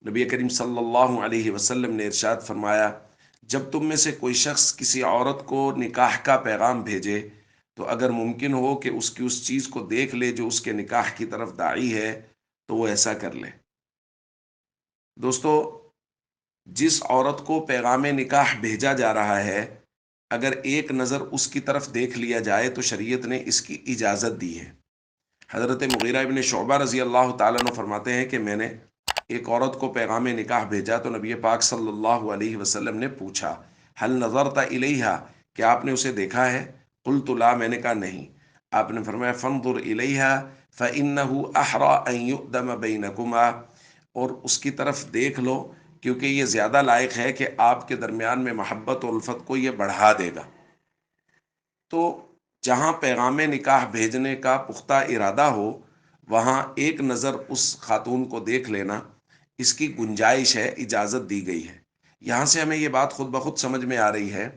نبی کریم صلی اللہ علیہ وسلم نے ارشاد فرمایا، جب تم میں سے کوئی شخص کسی عورت کو نکاح کا پیغام بھیجے تو اگر ممکن ہو کہ اس کی اس چیز کو دیکھ لے جو اس کے نکاح کی طرف داعی ہے تو وہ ایسا کر لے۔ دوستو، جس عورت کو پیغام نکاح بھیجا جا رہا ہے، اگر ایک نظر اس کی طرف دیکھ لیا جائے تو شریعت نے اس کی اجازت دی ہے۔ حضرت مغیرہ ابن شعبہ رضی اللہ تعالیٰ عنہ فرماتے ہیں کہ میں نے ایک عورت کو پیغام نکاح بھیجا تو نبی پاک صلی اللہ علیہ وسلم نے پوچھا، حل نظرت الیہا، کہ آپ نے اسے دیکھا ہے؟ قلت لا، میں نے کہا نہیں۔ آپ نے فرمایا فانظر الیہا فانہ احری ان یؤدم بینکما، اور اس کی طرف دیکھ لو کیونکہ یہ زیادہ لائق ہے کہ آپ کے درمیان میں محبت اور الفت کو یہ بڑھا دے گا۔ تو جہاں پیغام نکاح بھیجنے کا پختہ ارادہ ہو وہاں ایک نظر اس خاتون کو دیکھ لینا، اس کی گنجائش ہے، اجازت دی گئی ہے۔ یہاں سے ہمیں یہ بات خود بخود سمجھ میں آ رہی ہے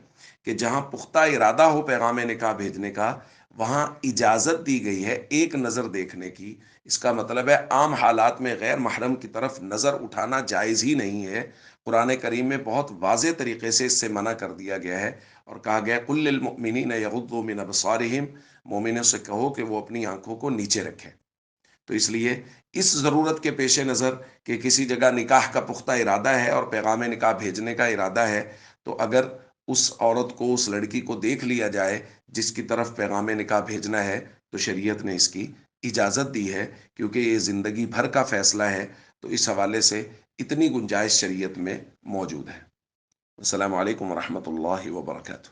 کہ جہاں پختہ ارادہ ہو پیغام نکاح بھیجنے کا وہاں اجازت دی گئی ہے ایک نظر دیکھنے کی۔ اس کا مطلب ہے عام حالات میں غیر محرم کی طرف نظر اٹھانا جائز ہی نہیں ہے۔ قرآن کریم میں بہت واضح طریقے سے اس سے منع کر دیا گیا ہے اور کہا گیا قل للمؤمنین یغضوا من ابصارہم، مومنوں سے کہو کہ وہ اپنی آنکھوں کو نیچے رکھیں۔ تو اس لیے اس ضرورت کے پیش نظر کہ کسی جگہ نکاح کا پختہ ارادہ ہے اور پیغام نکاح بھیجنے کا ارادہ ہے، تو اگر اس عورت کو، اس لڑکی کو دیکھ لیا جائے جس کی طرف پیغام نکاح بھیجنا ہے تو شریعت نے اس کی اجازت دی ہے، کیونکہ یہ زندگی بھر کا فیصلہ ہے۔ تو اس حوالے سے اتنی گنجائش شریعت میں موجود ہے۔ السلام علیکم ورحمۃ اللہ وبرکاتہ۔